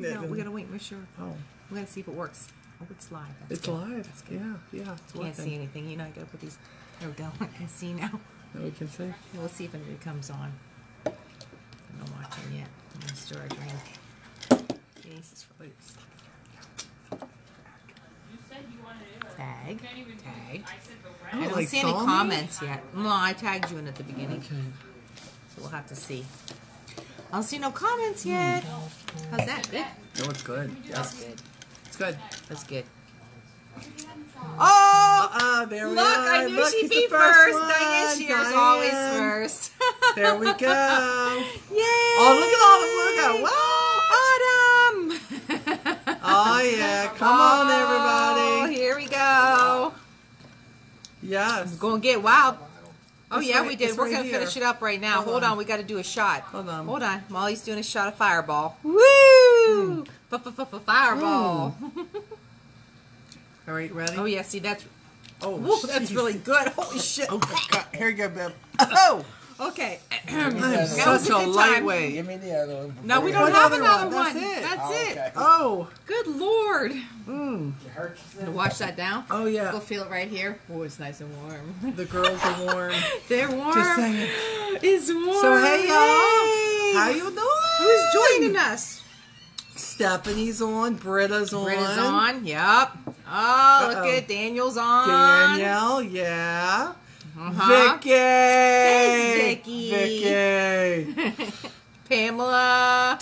recording it. No, we gotta wait and make sure. Oh. We gotta see if it works. Oh, it's live. That's It's good. live. That's good. Yeah, it's Can't working. see anything. You know, I gotta put these. There we go. I can see now. Now we can see. Yeah, we'll see if anybody comes on. I'm not watching yet. I'm gonna stir a drink. Jesus, oops. Tag. Tag. I don't like see any saw me? comments yet. No, I tagged you in at the beginning. Okay. So we'll have to see. I don't see no comments yet. How's that? Good? No, it's good. That's good. It's good. That's good. Oh! There we Look, are. I knew Look, she'd he's be the first first. one. Diane Shear's Diane. always first. There we go. Yay! Oh, look at all the logo. Wow. Autumn! Oh, yeah. Come on, everybody. Here we go. Yes. Gonna get wild. Oh, It's yeah, right- we did. it's We're right gonna here. finish it up right now. Hold on. We got to do a shot. Hold on. Hold on. Molly's doing a shot of Fireball. Woo! Fireball. All right, ready? Oh, yeah. See, that's... Oh, Woo, that's jeez. really good. Holy shit. Oh, God. Here you go, Bibb. Oh! Okay. I'm That was such a a good time. lightweight. Give me the other one. No, we before don't One have other another one. one. That's it. That's Oh, it. okay. Oh. Good Lord. Mm. you hurt yourself? Gonna wash that down. Oh, yeah. Go feel it right here. Oh, it's nice and warm. The girls are warm. They're warm. Just saying. It's warm. So, hey, y'all. Hey. How you doing? Who's joining us? Stephanie's on. Britta's on. Britta's on. Yep. Oh, look Uh-oh. at Daniel's on. Danielle, yeah. Uh-huh. Vicky. Thanks, Vicky. Vicky. Pamela.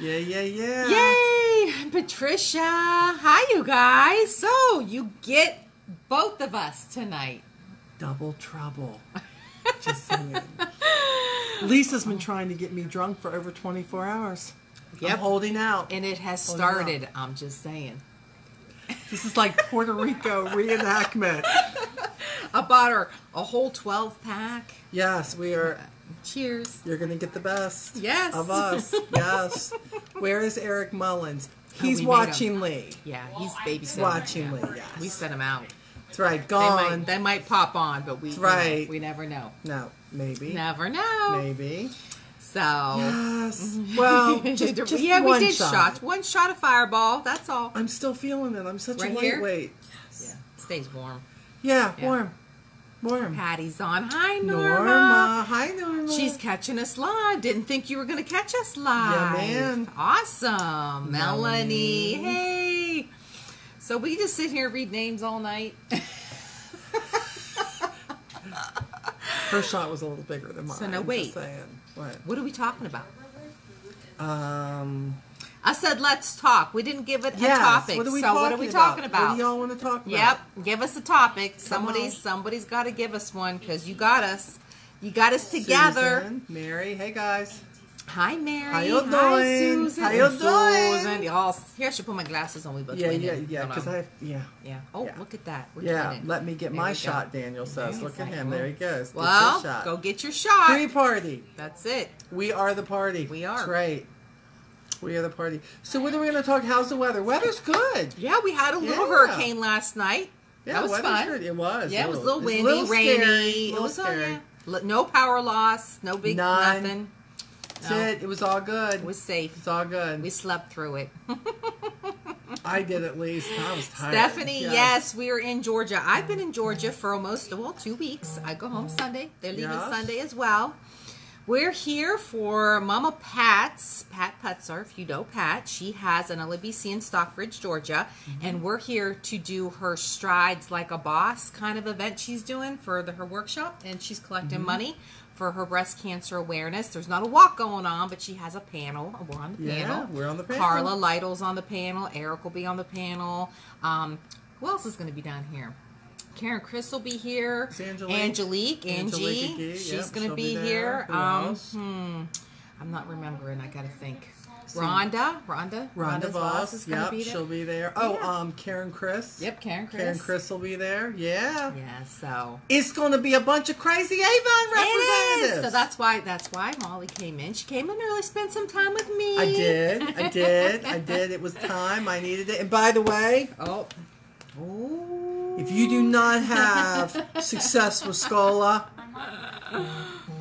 Yeah. Yay. Patricia. Hi, you guys. So, you get both of us tonight. Double trouble. Just saying. Lisa's been trying to get me drunk for over 24 hours. Yep. I'm holding out. And it has Holding out. started. I'm just saying. This is like Puerto Rico reenactment. I bought her a whole 12-pack. Yes, we are. Cheers. You're going to get the best Yes. of us. Yes. Where is Eric Mullins? He's we made watching Lee. Yeah, he's babysitting. Watching right now. Lee, yes. We sent him out. That's right. They Gone. might pop on, but we right. we never know. No, maybe. Never know. Maybe. So Yes. Well, just yeah, one we did shot. shots. One shot of Fireball. That's all. I'm still feeling it. I'm such Right a here? lightweight. Yeah, stays warm. Yeah, Yeah. warm. Patty's on. Hi, Norma. Norma. Hi, Norma. She's catching us live. Didn't think you were going to catch us live. Yeah, man. Awesome. Melanie. Melanie. Hey. So we just sit here and read names all night. Her shot was a little bigger than mine. So now I'm wait. Just saying. What? What are we talking about? I I said let's talk. We didn't give it a yes. topic. What are we so talking what are we talking about? What do y'all want to talk about? Yep. Give us a topic. Come on. Somebody's got to give us one because you got us. You got us together. Susan, Mary. Hey, guys. Hi, Mary. How you Hi, doing? Susan. How you And doing? Susan. Y'all, here, I should put my glasses on. We both Yeah, winning. because Hold on. yeah. Oh, Yeah. look at that. We're Yeah, doing it. let me get There my we go. shot, Daniel says. There Look he's at like, him. There he goes. Get Well, your shot. go get your shot. Pre-party. That's it. We are the party. We are. That's right. We are the party. So what are we going to talk? How's the weather? Weather's good. Yeah, we had a little Yeah. hurricane last night. Yeah, That was weather's fun. good. It was. Yeah, it was a little windy, little rainy. Scary, It little was scary. no power loss, no big None. nothing. That's No. it. It was all good. It was safe. It's all good. We slept through it. I did at least. I was tired. Stephanie, yes, we are in Georgia. I've been in Georgia for almost 2 weeks. I go home Sunday. They're leaving Yes. Sunday as well. We're here for Mama Pat's, Pat Putzer, if you know Pat. She has an LABC in Stockbridge, Georgia, and we're here to do her Strides Like a Boss kind of event she's doing for her workshop, and she's collecting money for her breast cancer awareness. There's not a walk going on, but she has a panel. We're on the Yeah, panel. we're on the panel. Carla Lytle's on the panel. Eric will be on the panel. Who else is going to be down here? Karen Chris will be here. It's Angelique. Angie. Angelique, She's yep, going to she'll be be here. there. Who else? I'm not remembering. I got to think. Rhonda Rhonda Voss is going to Yep, be there. she'll be there. Yeah. Oh, Karen Chris. Yep, Karen Chris. Karen Chris will be there. Yeah. Yeah, so It's going to be a bunch of crazy Avon it representatives. is. So that's why Molly came in. She came in early, spent some time with me. I did. It was time. I needed it. And by the way, Oh. if you do not have success with Scola,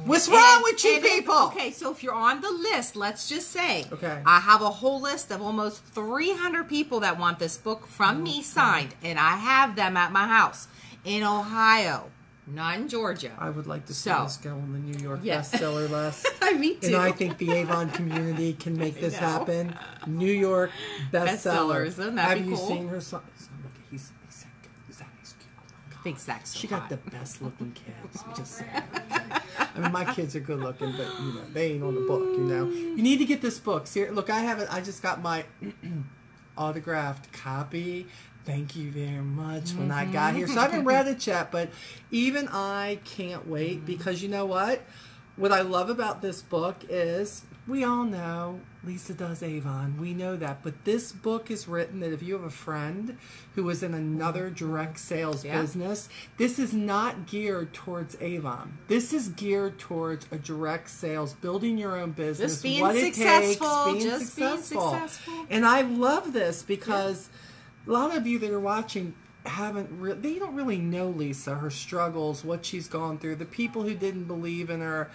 What's wrong with you and if- people? okay, so if you're on the list, let's just say, Okay. I have a whole list of almost 300 people that want this book from me signed, and I have them at my house in Ohio, not in Georgia. I would like to see So- this go on the New York Yes. bestseller list. Me too. And I think the Avon community can make this know. happen. New York bestseller. Bestsellers, wouldn't that Have be you cool? seen her son? Look, he's so good. He's cute. Oh my God. Think Zach's so She got hot. the best looking kids. Just saying. Okay. I mean, my kids are good looking, but they ain't on the book. You need to get this book. See, look, I have it. I just got my autographed copy. Thank you very much when I got here. So I haven't read it yet, but even I can't wait because you know what? What I love about this book is we all know Lisa does Avon. We know that. But this book is written that if you have a friend who is in another direct sales business, this is not geared towards Avon. This is geared towards a direct sales, building your own business, Just being what successful, it takes, being successful. And I love this because a lot of you that are watching they don't really know Lisa, her struggles, what she's gone through, the people who didn't believe in her.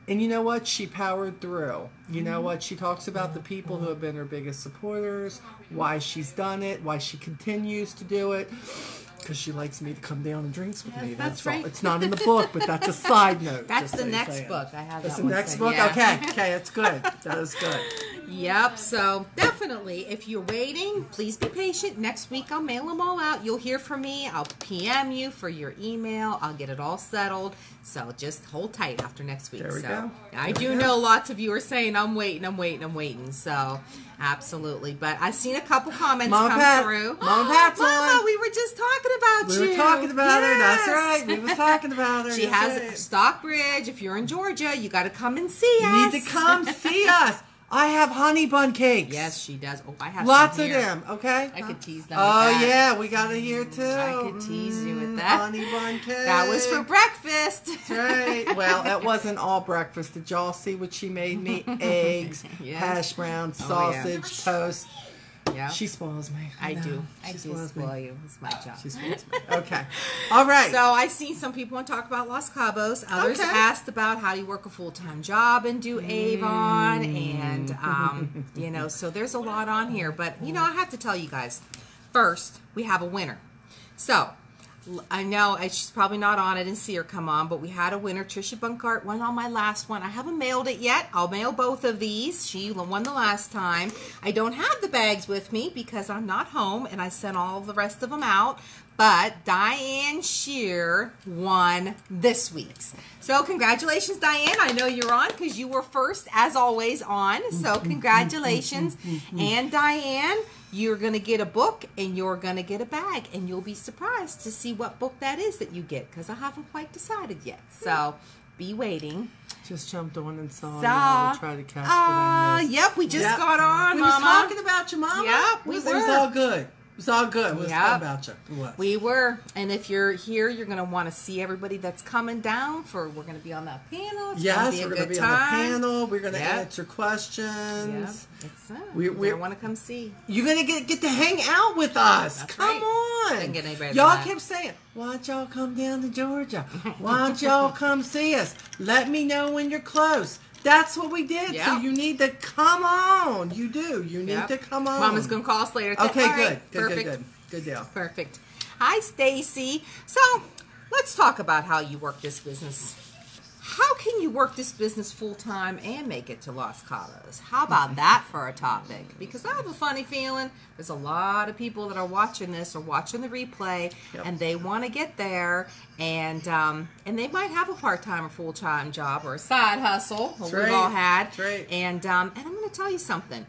And you know what? She powered through. You know what? She talks about the people who have been her biggest supporters, why she's done it, why she continues to do it. Because she likes me to come down and drinks with me. That's all. right. It's not in the book, but that's a side note. That's just the so you're next saying. book. I have That's that the one next saved, book? yeah. Okay, it's good. That is good. Yep, so definitely, if you're waiting, please be patient. Next week, I'll mail them all out. You'll hear from me. I'll PM you for your email. I'll get it all settled. So just hold tight after next week. There we so go. I do know lots of you are saying, I'm waiting. So absolutely. But I've seen a couple comments Mama come Pat. through. Mama Pat's Mama, on. we were just talking about you. We were talking about her. That's Yes. right. We were talking about her. She That's has right. Stockbridge. If you're in Georgia, you got to come and see You us. need to come see us. I have honey bun cakes. Yes, she does. Oh, I have Lots some of here. them, okay? I could tease them. Oh, with that. yeah, we got it here too. I could tease you with that. Honey bun cake. That was for breakfast. That's right. Well, that wasn't all breakfast. Did y'all see what she made me? Eggs, Yeah. hash browns, Oh, yeah. sausage, toast. Yeah, She spoils me. I do. I She do spoils me. spoil you. It's my job. She spoils me. Okay. All right. So I see some people want to talk about Los Cabos. Others Okay. asked about how do you work a full-time job and do Avon, and so there's a lot on here. But I have to tell you guys, first we have a winner. So I know she's probably not on. I didn't see her come on, but we had a winner. Trisha Bunkart won on my last one. I haven't mailed it yet. I'll mail both of these. She won the last time. I don't have the bags with me because I'm not home, and I sent all the rest of them out. But Diane Shear won this week's. So congratulations, Diane. I know you're on because you were first, as always, on. So congratulations. And Diane, you're going to get a book and you're going to get a bag. And you'll be surprised to see what book that is that you get because I haven't quite decided yet. So be waiting. Just jumped on and saw you all to try to catch what I missed. Yep, we just got on, We Mama. was talking about you, Mama. Yep, It was all good. It was all good. It was Yep. all about you. It was. We were, and if you're here, you're going to want to see everybody that's coming down we're going to be on that panel. It's Yes, gonna be a we're going to good be on the time. panel. We're going to Yep. answer questions. Yep. We're You're going to want to come see. You're going to get to hang out with us. That's Come right. on. Couldn't get any better than Y'all that. kept saying, why don't y'all come down to Georgia? Why don't y'all come see us? Let me know when you're close. That's what we did. So Yep. you need to come on. You do. You need Yep. to come on. Mama's going to call us later. Okay, All good. right, Good, perfect. good, good. Good deal. Perfect. Hi, Stacy. So let's talk about how you work this business. How can you work this business full-time and make it to Los Cabos? How about that for a topic? Because I have a funny feeling there's a lot of people that are watching this or watching the replay, Yep. and they want to get there, and they might have a part-time or full-time job or a side hustle. That's We've right. all had. That's right. And I'm going to tell you something.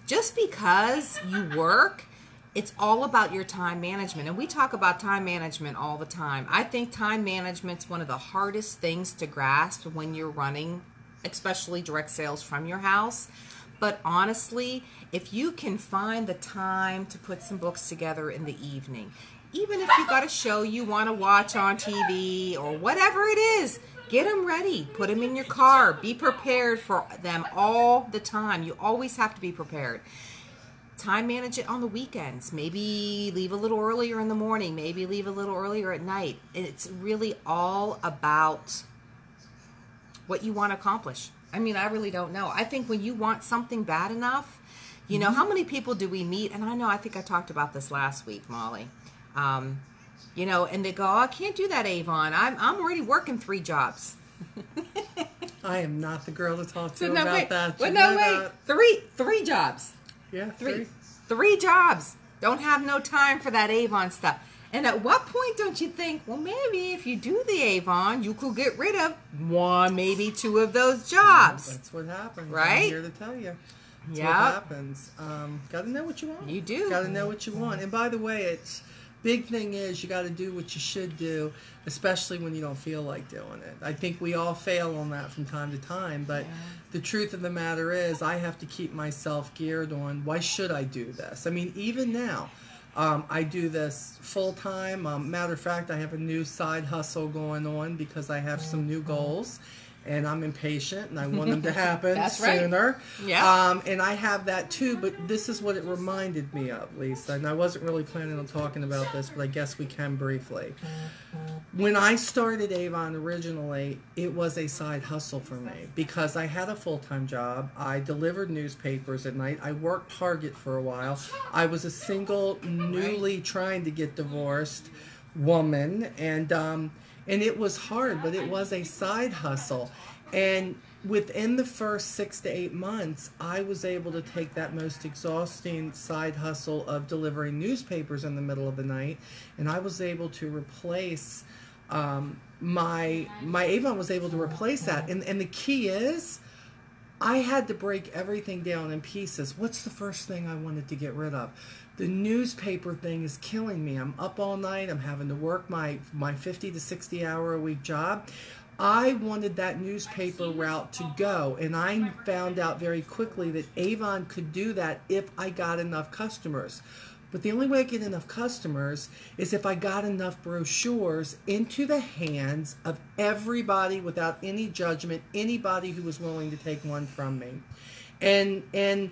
Just because you work, it's all about your time management. And we talk about time management all the time. I think time management's one of the hardest things to grasp when you're running, especially direct sales from your house. But honestly, if you can find the time to put some books together in the evening, even if you got a show you want to watch on TV or whatever it is, get them ready. Put them in your car. Be prepared for them all the time. You always have to be prepared. Time manage it on the weekends. Maybe leave a little earlier in the morning. Maybe leave a little earlier at night. It's really all about what you want to accomplish. I mean, I really don't know. I think when you want something bad enough, you know, how many people do we meet? And I think I talked about this last week, Molly. You know, and they go, oh, I can't do that, Avon. I'm already working 3 jobs. I am not the girl to talk to that. Wait. 3 jobs. Yeah, 3 jobs. Don't have no time for that Avon stuff. And at what point don't you think, well, maybe if you do the Avon, you could get rid of 1, maybe 2 of those jobs. That's what happens. Right? I'm here to tell you. That's what happens. Got to know what you want. You do. Got to know what you want. And by the way, it's big thing is you got to do what you should do, especially when you don't feel like doing it. I think we all fail on that from time to time, but the truth of the matter is I have to keep myself geared on, why should I do this? I mean, even now, I do this full time. Matter of fact, I have a new side hustle going on because I have some new goals. And I'm impatient, and I want them to happen sooner. Right. Yeah. And I have that too, but this is what it reminded me of, Lisa. And I wasn't really planning on talking about this, but I guess we can briefly. When I started Avon originally, it was a side hustle for me because I had a full-time job. I delivered newspapers at night. I worked Target for a while. I was a single, newly trying to get divorced woman, and it was hard, but it was a side hustle. And within the first 6 to 8 months, I was able to take that most exhausting side hustle of delivering newspapers in the middle of the night, and I was able to replace my Avon was able to replace that. And the key is, I had to break everything down in pieces. What's the first thing I wanted to get rid of? The newspaper thing is killing me. I'm up all night. I'm having to work my 50 to 60 hour a week job. I wanted that newspaper route to go, and I found out very quickly that Avon could do that if I got enough customers. But the only way I get enough customers is if I got enough brochures into the hands of everybody without any judgment, anybody who was willing to take one from me. And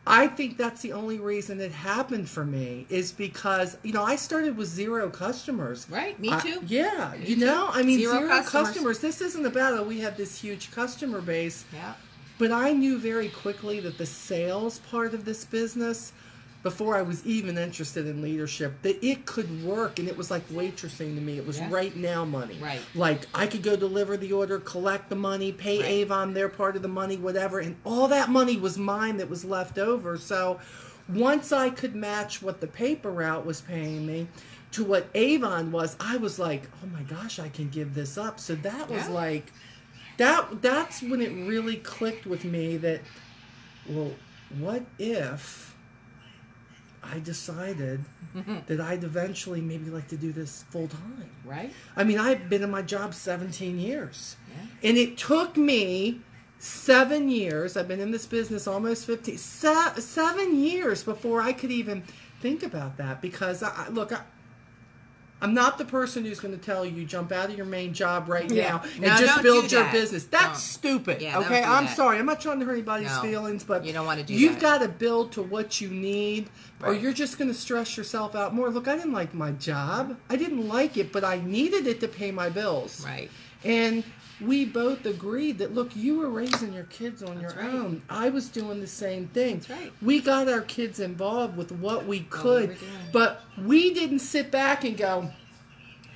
I think that's the only reason it happened for me is because, you know, I started with 0 customers. Right, me too. Yeah, me too. I mean, 0 customers. This isn't about, we have this huge customer base. Yeah. But I knew very quickly that the sales part of this business, before I was even interested in leadership, that it could work, and it was like waitressing to me. It was right now money. Right. Like, I could go deliver the order, collect the money, pay Avon their part of the money, whatever, and all that money was mine that was left over. So once I could match what the paper route was paying me to what Avon was, I was like, oh my gosh, I can give this up. So that was like, that's when it really clicked with me that, well, what if I decided that I'd eventually maybe like to do this full time. Right. I mean, I've been in my job 17 years. Yeah. And it took me 7 years. I've been in this business almost 7 years before I could even think about that. Because, I'm not the person who's going to tell you jump out of your main job right now and just build your business. That's stupid. Yeah, okay, I'm sorry. I'm not trying to hurt anybody's feelings, but you don't want to do that. You've got to build to what you need, or you're just going to stress yourself out more. Look, I didn't like my job. I didn't like it, but I needed it to pay my bills. Right. And we both agreed that, look, you were raising your kids on your own. I was doing the same thing. That's right. We got our kids involved with what we could, but we didn't sit back and go,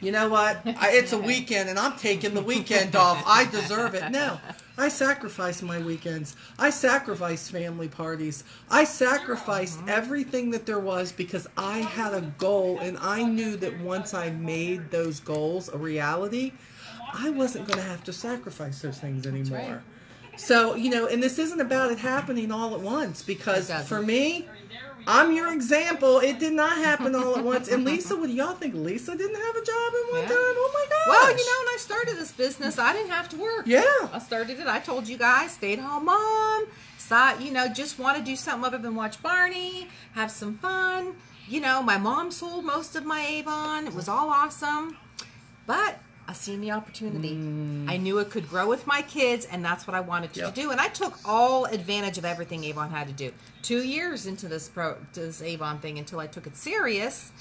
you know what, it's a weekend and I'm taking the weekend off. I deserve it. No, I sacrificed my weekends. I sacrificed family parties. I sacrificed everything that there was because I had a goal, and I knew that once I made those goals a reality, I wasn't going to have to sacrifice those things anymore. Right. So, you know, and this isn't about it happening all at once, because for me, I'm your example. It did not happen all at once. And Lisa, what do y'all think? Lisa didn't have a job in one time? Oh my gosh. Well, you know, when I started this business, I didn't have to work. Yeah. I started it. I told you guys, stay-at-home mom. So, you know, just want to do something other than watch Barney, have some fun. You know, my mom sold most of my Avon. It was all awesome. But I seen the opportunity. I knew it could grow with my kids, and that's what I wanted to do. And I took all advantage of everything Avon had to do. 2 years into this Avon thing until I took it serious,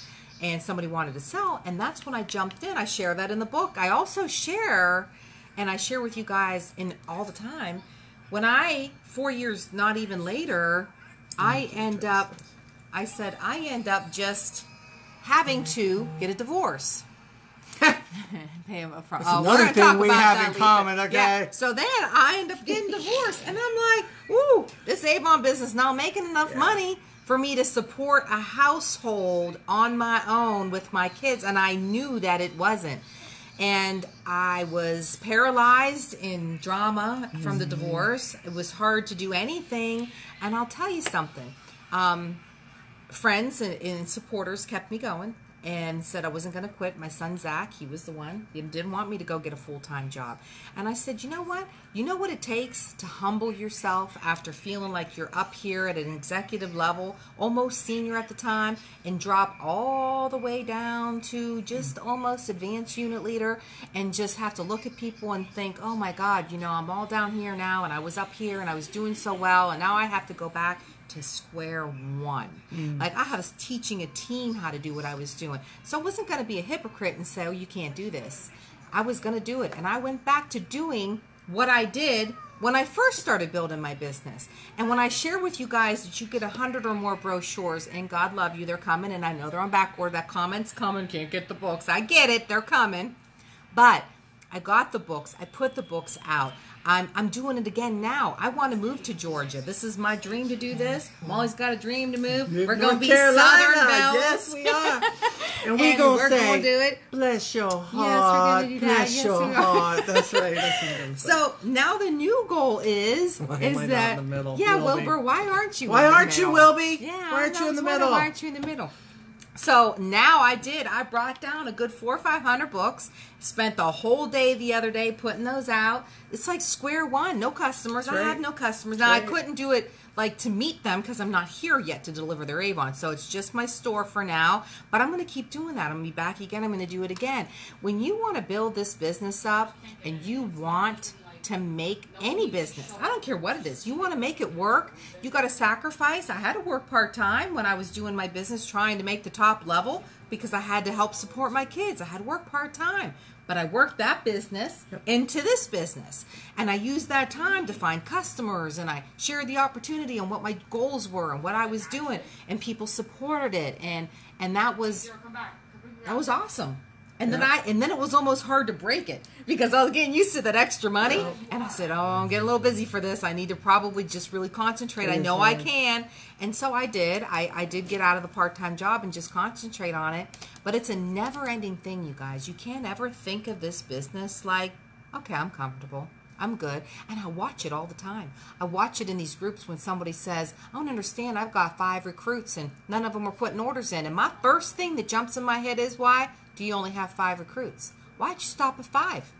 and somebody wanted to sell, and that's when I jumped in. I share that in the book. I also share and I share with you guys in all the time, when 4 years, not even later, I end up just having to get a divorce. Pay him up front. That's another thing we have in common, okay? Yeah. So then I end up getting divorced, and I'm like, "Ooh, this Avon business not making enough money for me to support a household on my own with my kids," and I knew that it wasn't. And I was paralyzed in drama from the divorce. It was hard to do anything, and I'll tell you something. Friends and supporters kept me going and said I wasn't going to quit. My son, Zach, he was the one. He didn't want me to go get a full-time job. And I said, you know what? You know what it takes to humble yourself after feeling like you're up here at an executive level, almost senior at the time, and drop all the way down to just almost advanced unit leader, and just have to look at people and think, oh my God, you know, I'm all down here now, and I was up here and I was doing so well, and now I have to go back to square one. Like, I was teaching a team how to do what I was doing. So I wasn't going to be a hypocrite and say, oh, you can't do this. I was going to do it. And I went back to doing what I did when I first started building my business. And when I share with you guys that you get 100 or more brochures, and God love you, they're coming, and I know they're on back order. That comment's coming, can't get the books. I get it, they're coming. But I got the books. I put the books out. I'm doing it again now. I want to move to Georgia. This is my dream to do this. Molly's got a dream to move. We're going to be Southern Belles. Yes, we are. And we're going to do it. Bless your heart. Yes, we're going to do that. Bless your heart. That's right. That's what I'm gonna say. So now the new goal is Why am I not in the middle, yeah, Wilby? Wilbur, why aren't you? Why in the aren't you, middle? Wilby? Yeah, Why aren't you in the wondering, middle? Why aren't you in the middle? So now I brought down a good 400 or 500 books, spent the whole day the other day putting those out. It's like square one, no customers. I have no customers. Now, I couldn't do it like to meet them because I'm not here yet to deliver their Avon. So it's just my store for now, but I'm going to keep doing that. I'm going to be back again. I'm going to do it again. When you want to build this business up and you want to make any business, I don't care what it is, you want to make it work, you got to sacrifice. I had to work part-time when I was doing my business, trying to make the top level, because I had to help support my kids. I had to work part-time, but I worked that business into this business, and I used that time to find customers, and I shared the opportunity and what my goals were and what I was doing, and people supported it, and that was awesome. And then it was almost hard to break it because I was getting used to that extra money. And I said, oh, I'm getting a little busy for this. I need to probably just really concentrate. I know I can. And so I did. I did get out of the part-time job and just concentrate on it. But it's a never-ending thing, you guys. You can't ever think of this business like, okay, I'm comfortable. I'm good. And I watch it all the time. I watch it in these groups when somebody says, I don't understand, I've got 5 recruits and none of them are putting orders in. And my first thing that jumps in my head is, why do you only have 5 recruits? Why'd you stop at 5?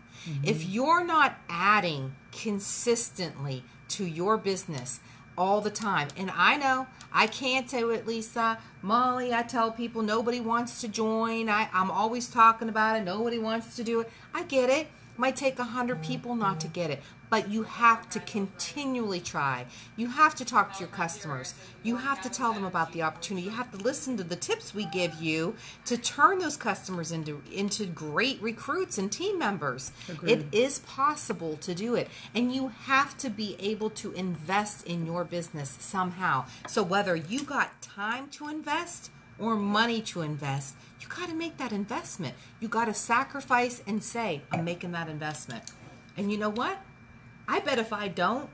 If you're not adding consistently to your business all the time, and I know I can't do it, Lisa, Molly, I tell people nobody wants to join. I'm always talking about it. Nobody wants to do it. I get it. Might take 100 people not to get it, but you have to continually try. You have to talk to your customers. You have to tell them about the opportunity. You have to listen to the tips we give you to turn those customers into great recruits and team members. Agreed. It is possible to do it, and you have to be able to invest in your business somehow. So whether you got time to invest or money to invest, you got to make that investment. You got to sacrifice and say, I'm making that investment. And you know what? I bet if I don't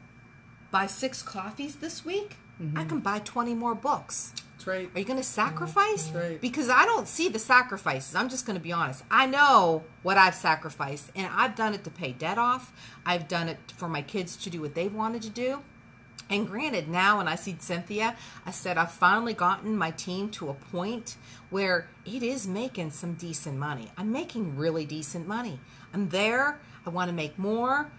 buy 6 coffees this week, I can buy 20 more books. That's right. Are you going to sacrifice? That's right. Because I don't see the sacrifices. I'm just going to be honest. I know what I've sacrificed, and I've done it to pay debt off. I've done it for my kids to do what they wanted to do. And granted, now when I see Cynthia, I said I've finally gotten my team to a point where it is making some decent money. I'm making really decent money. I'm there. I want to make more,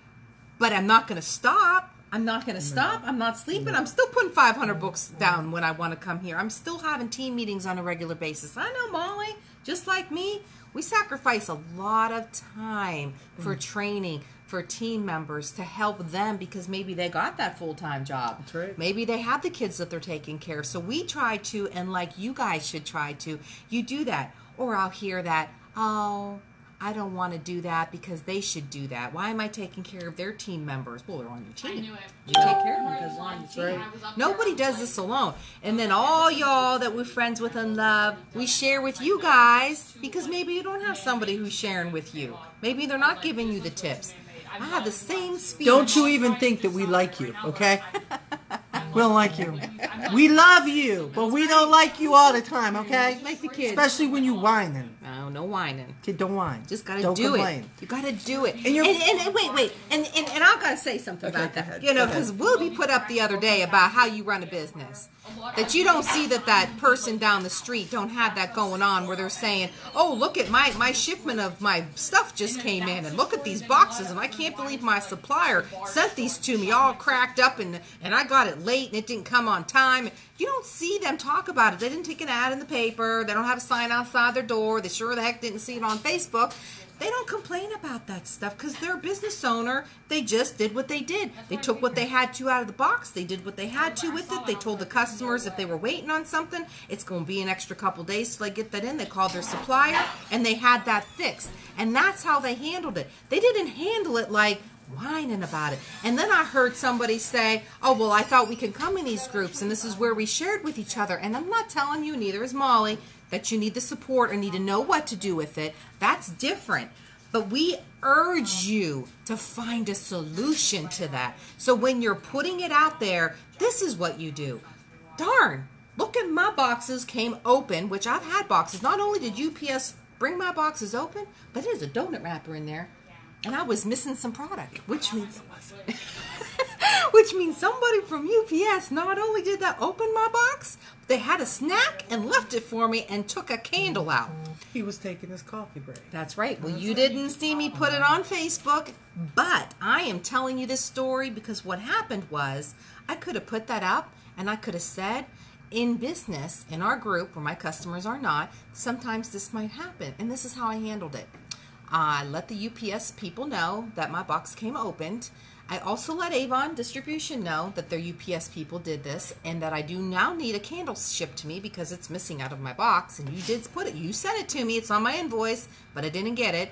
but I'm not going to stop. I'm not going to stop. I'm not sleeping. I'm still putting 500 books down when I want to come here. I'm still having team meetings on a regular basis. I know, Molly, just like me, we sacrifice a lot of time for training, for team members, to help them because maybe they got that full-time job. That's right. Maybe they have the kids that they're taking care of. So we try to, and like you guys should try to, you do that. Or I'll hear that, oh, I don't want to do that because they should do that. Why am I taking care of their team members? Well, they're on your team. I knew it. You take care of them because they're on your team. Right. Nobody does this alone. And then all y'all that we're friends with and love, we share with you guys because maybe you don't have somebody who's sharing with you. Maybe they're not giving you the tips. I have the same speech. Don't you even think that we like you, okay? We don't like you. We love you, but we don't like you all the time, okay? Like the kids. Especially when you whining. No whining. Kid, don't whine. Just gotta don't do complain. it. You gotta do it. And wait. And I gotta say something about go that. ahead. You know, Go ahead. because Wilby put up the other day about how you run a business. That you don't see that person down the street don't have that going on where they're saying, oh, look at my shipment of my stuff just came in, and look at these boxes, and I can't believe my supplier sent these to me all cracked up, and I got it late and it didn't come on time. You don't see them talk about it. They didn't take an ad in the paper. They don't have a sign outside their door. They sure the heck didn't see it on Facebook. They don't complain about that stuff because they're a business owner. They just did what they did. They took what they had to out of the box. They did what they had to with it. They told the customers if they were waiting on something, it's going to be an extra couple days till they get that in. They called their supplier, and they had that fixed. And that's how they handled it. They didn't handle it like whining about it. And then I heard somebody say, oh, well, I thought we could come in these groups, and this is where we shared with each other. And I'm not telling you, neither is Molly, that you need the support or need to know what to do with it. That's different. But we urge you to find a solution to that. So when you're putting it out there, this is what you do. Darn, look at my boxes came open, which I've had boxes. Not only did UPS bring my boxes open, but there's a donut wrapper in there. And I was missing some product, which means which means somebody from UPS not only did that open my box, they had a snack and left it for me and took a candle out. He was taking his coffee break. That's right. Well, you didn't see me put it on Facebook, but I am telling you this story because what happened was I could have put that up and I could have said, in business, in our group where my customers are not, sometimes this might happen. And this is how I handled it. I let the UPS people know that my box came opened. I also let Avon Distribution know that their UPS people did this and that I do now need a candle shipped to me because it's missing out of my box. And you did put it. You sent it to me. It's on my invoice, but I didn't get it.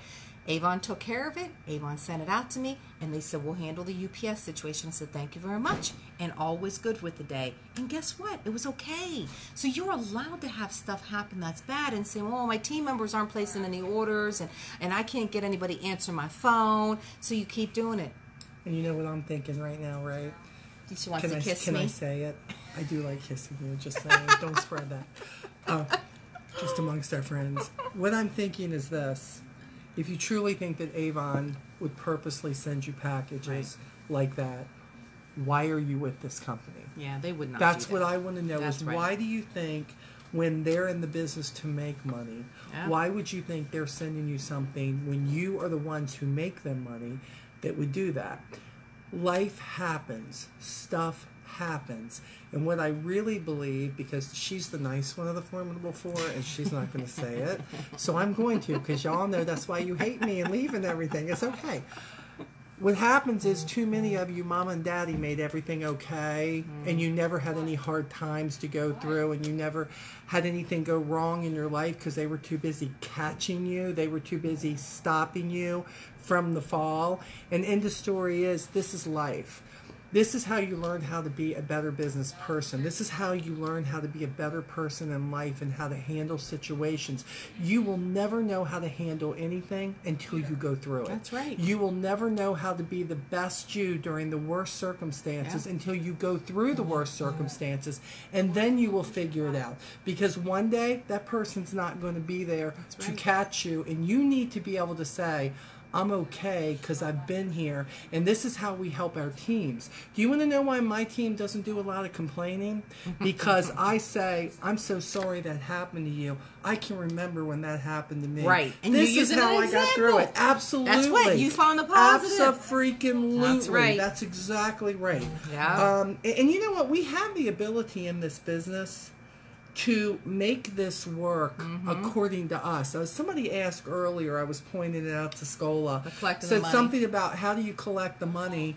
Avon took care of it. Avon sent it out to me, and they said, we'll handle the UPS situation. I said, thank you very much, and all was good with the day. And guess what? It was okay. So you're allowed to have stuff happen that's bad and say, well, my team members aren't placing any orders, and I can't get anybody answer my phone, so you keep doing it. And you know what I'm thinking right now, right? She wants to kiss me. Can I say it? I do like kissing you, just saying. Don't spread that. Just amongst our friends. What I'm thinking is this. If you truly think that Avon would purposely send you packages like that, why are you with this company? Yeah, they would not. That's what I want to know. That's is right. Why do you think when they're in the business to make money, why would you think they're sending you something when you are the ones who make them money that would do that? Life happens. Stuff happens. And what I really believe, because she's the nice one of the Formidable Four, and she's not going to say it, so I'm going to, because y'all know that's why you hate me and leave and everything. It's okay. What happens is too many of you, Mama and Daddy, made everything okay, and you never had any hard times to go through, and you never had anything go wrong in your life because they were too busy catching you. They were too busy stopping you from the fall. And end of story is, this is life. This is how you learn how to be a better business person. This is how you learn how to be a better person in life and how to handle situations. You will never know how to handle anything until you go through it. That's right. You will never know how to be the best you during the worst circumstances until you go through the worst circumstances, and then you will figure it out. Because one day, that person's not going to be there to catch you, and you need to be able to say, I'm okay because I've been here, and this is how we help our teams. Do you want to know why my team doesn't do a lot of complaining? Because I say, I'm so sorry that happened to you. I can remember when that happened to me. Right. And this you is use how I got through it. Absolutely. That's what you found the positive. Abso-freaking-lutely. That's right. That's exactly right. Yeah. And you know what? We have the ability in this business to make this work according to us. Somebody asked earlier, I was pointing it out to Scola, said something about how do you collect the money.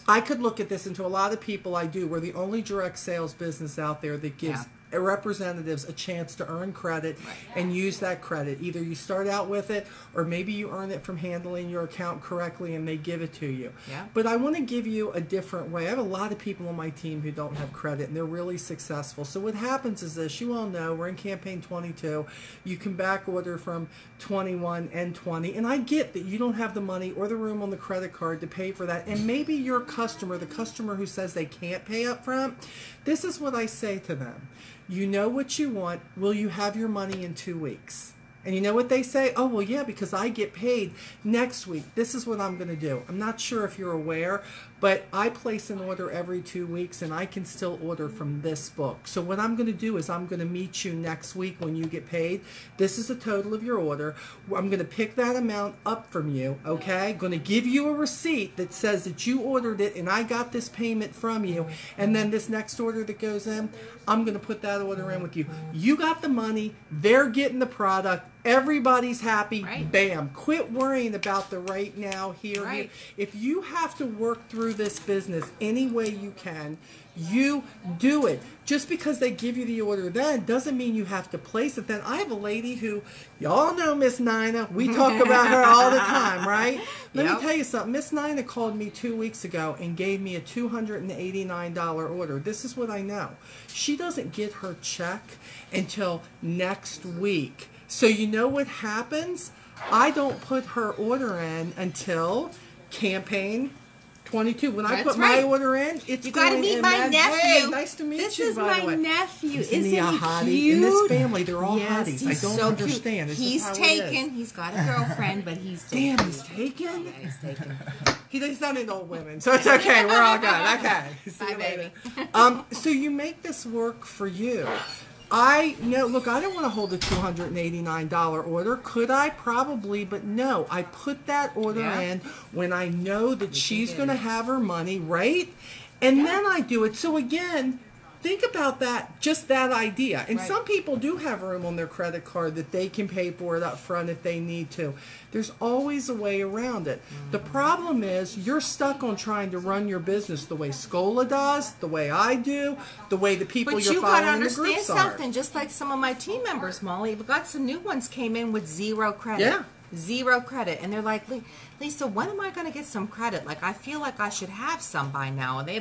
I could look at this, and to a lot of people I do. We're the only direct sales business out there that gives representatives a chance to earn credit and use that credit. Either you start out with it, or maybe you earn it from handling your account correctly and they give it to you. Yeah. But I want to give you a different way. I have a lot of people on my team who don't have credit, and they're really successful. So what happens is this. You all know we're in campaign 22. You can back order from 21 and 20. And I get that you don't have the money or the room on the credit card to pay for that. And maybe your customer, the customer who says they can't pay up front, this is what I say to them. You know what you want. Will you have your money in 2 weeks? And you know what they say? Oh, well, yeah, because I get paid next week. This is what I'm going to do. I'm not sure if you're aware, but I place an order every 2 weeks, and I can still order from this book. So what I'm going to do is I'm going to meet you next week when you get paid. This is the total of your order. I'm going to pick that amount up from you, okay? I'm going to give you a receipt that says that you ordered it, and I got this payment from you. And then this next order that goes in, I'm going to put that order in with you. You got the money. They're getting the product. Everybody's happy. Right. Bam. Quit worrying about the right now, here. Right. If you have to work through this business any way you can, you do it. Just because they give you the order then doesn't mean you have to place it then. I have a lady who, y'all know Miss Nina. We talk about her all the time, right? Let me tell you something. Miss Nina called me 2 weeks ago and gave me a $289 order. This is what I know. She doesn't get her check until next week. So you know what happens? I don't put her order in until campaign 22. When I put my order in, it's you got to meet my nephew. Hey, nice to meet this you. This is my nephew. Isn't he a hottie? cute? In this family, they're all yes, hotties. I don't so understand. He's taken. He's got a girlfriend, but he's damn. He's taken. Yeah, he's taken. He's not into old women, so it's okay. We're all good. Okay. See you later. So you make this work for you. I know, look, I don't want to hold a $289 order. Could I? Probably, but no. I put that order in when I know that she's going to have her money, right? And then I do it. So again, think about that, just that idea. And some people do have room on their credit card that they can pay for it up front if they need to. There's always a way around it. The problem is you're stuck on trying to run your business the way Scola does, the way I do, the way the people you're following in the groups are. But you got to understand something, just like some of my team members, Molly. We've got some new ones came in with 0 credit. Yeah. 0 credit. And they're like, Lisa, when am I going to get some credit? Like, I feel like I should have some by now. And they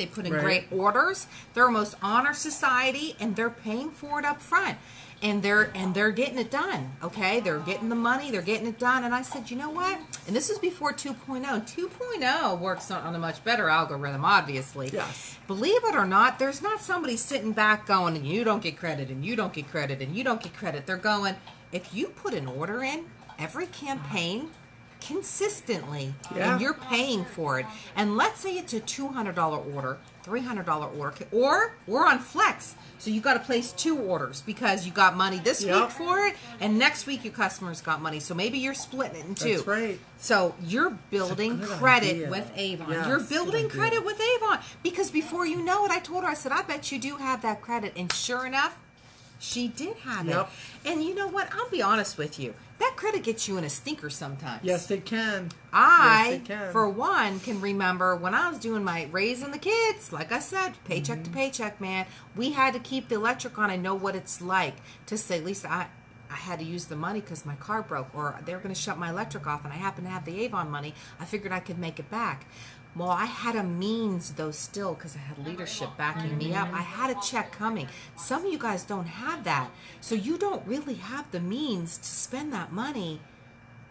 put in great orders. They're almost honor society, and they're paying for it up front. And they're getting it done, okay? They're getting the money, they're getting it done. And I said, you know what? And this is before 2.0. 2.0 works on a much better algorithm, obviously. Yes. Believe it or not, there's not somebody sitting back going, and you don't get credit, and you don't get credit, and you don't get credit. They're going, if you put an order in every campaign consistently, and you're paying for it, and let's say it's a $200 order, $300 order, or we're on flex, so you got to place 2 orders because you got money this week for it, and next week your customers got money, so maybe you're splitting it in 2. That's right. So you're building credit with Avon. Yes, you're building credit with Avon, because before you know it, I told her, I said, I bet you do have that credit, and sure enough, she did have it. And you know what? I'll be honest with you. That credit gets you in a stinker sometimes. Yes, it can. For one, can remember when I was doing my raising the kids, like I said, paycheck to paycheck, man, we had to keep the electric on. I know what it's like to say, Lisa, I had to use the money because my car broke, or they were going to shut my electric off, and I happen to have the Avon money. I figured I could make it back. Well, I had a means, though, still, because I had leadership backing me up. I had a check coming. Some of you guys don't have that. So you don't really have the means to spend that money.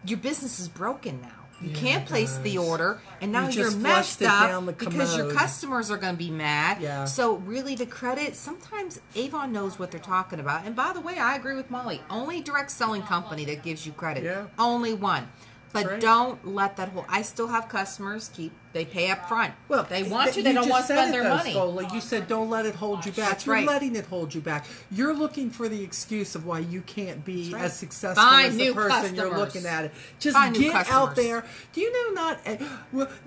Your business is broken now. You can't place the order, and now you're messed up because your customers are going to be mad. So really, the credit, sometimes Avon knows what they're talking about. And by the way, I agree with Molly. Only direct selling company that gives you credit. Only one. But don't let that hold. I still have customers they pay up front. Well, they want you. They don't want to spend their money. Scola. You said don't let it hold you back. You're letting it hold you back. You're looking for the excuse of why you can't be as successful as the person you're looking at it. Just get out there. Do you know